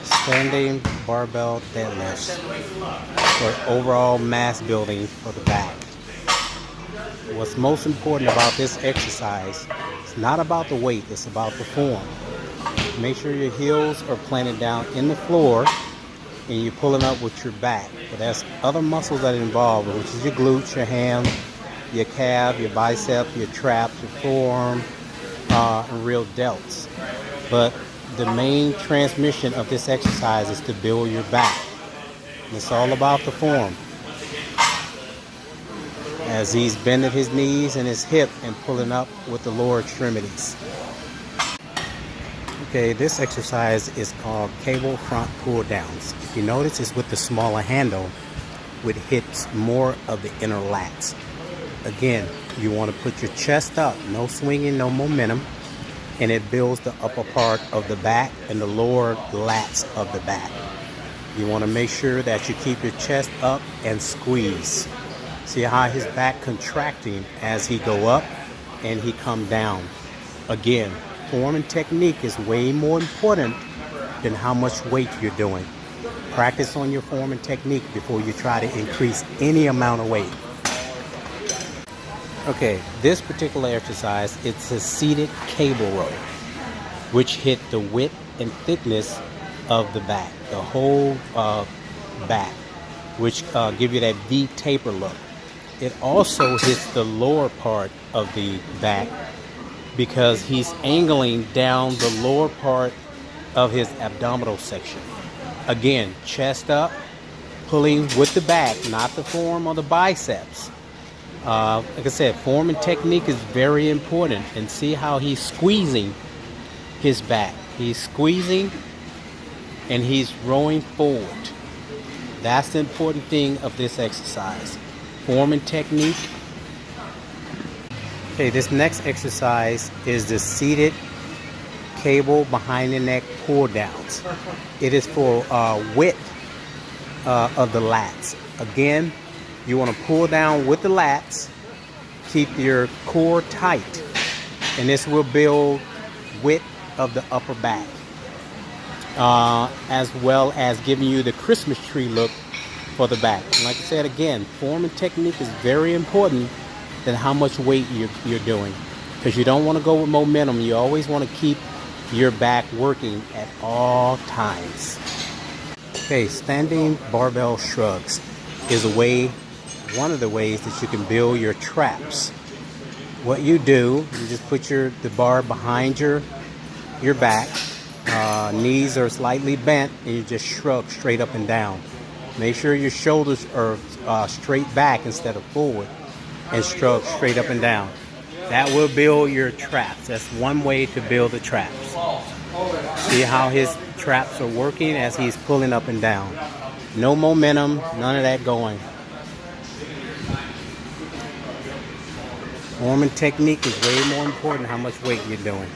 Standing barbell deadlifts for overall mass building for the back. What's most important about this exercise is not about the weight, it's about the form. Make sure your heels are planted down in the floor and you're pulling up with your back. But there's other muscles that are involved, which is your glutes, your ham, your calf, your bicep, your traps, your forearm, and real delts. But the main transmission of this exercise is to build your back. And it's all about the form. As he's bending his knees and his hip and pulling up with the lower extremities. Okay, this exercise is called cable front pull downs. If you notice, it's with the smaller handle, which hits more of the inner lats. Again, you want to put your chest up, no swinging, no momentum, and it builds the upper part of the back and the lower lats of the back. You want to make sure that you keep your chest up and squeeze. See how his back contracting as he go up and he come down. Again, form and technique is way more important than how much weight you're doing. Practice on your form and technique before you try to increase any amount of weight. Okay, this particular exercise, it's a seated cable row, which hit the width and thickness of the back, the whole back, which give you that V taper look. It also hits the lower part of the back because he's angling down the lower part of his abdominal section. Again, chest up, pulling with the back, not the forearm or the biceps. Like I said, form and technique is very important. And see how he's squeezing his back. He's squeezing and he's rowing forward. That's the important thing of this exercise. Form and technique. Okay, this next exercise is the seated cable behind the neck pull downs. It is for width of the lats. Again, you want to pull down with the lats, keep your core tight, and this will build width of the upper back, as well as giving you the Christmas tree look for the back. And like I said again, form and technique is very important than how much weight you're doing, because you don't want to go with momentum. You always want to keep your back working at all times. Okay, standing barbell shrugs is one of the ways that you can build your traps. What you do, you just put the bar behind your back, knees are slightly bent, and you just shrug straight up and down. Make sure your shoulders are straight back instead of forward, and shrug straight up and down. That will build your traps. That's one way to build the traps. See how his traps are working as he's pulling up and down. No momentum, none of that going. Form and technique is way more important than how much weight you're doing.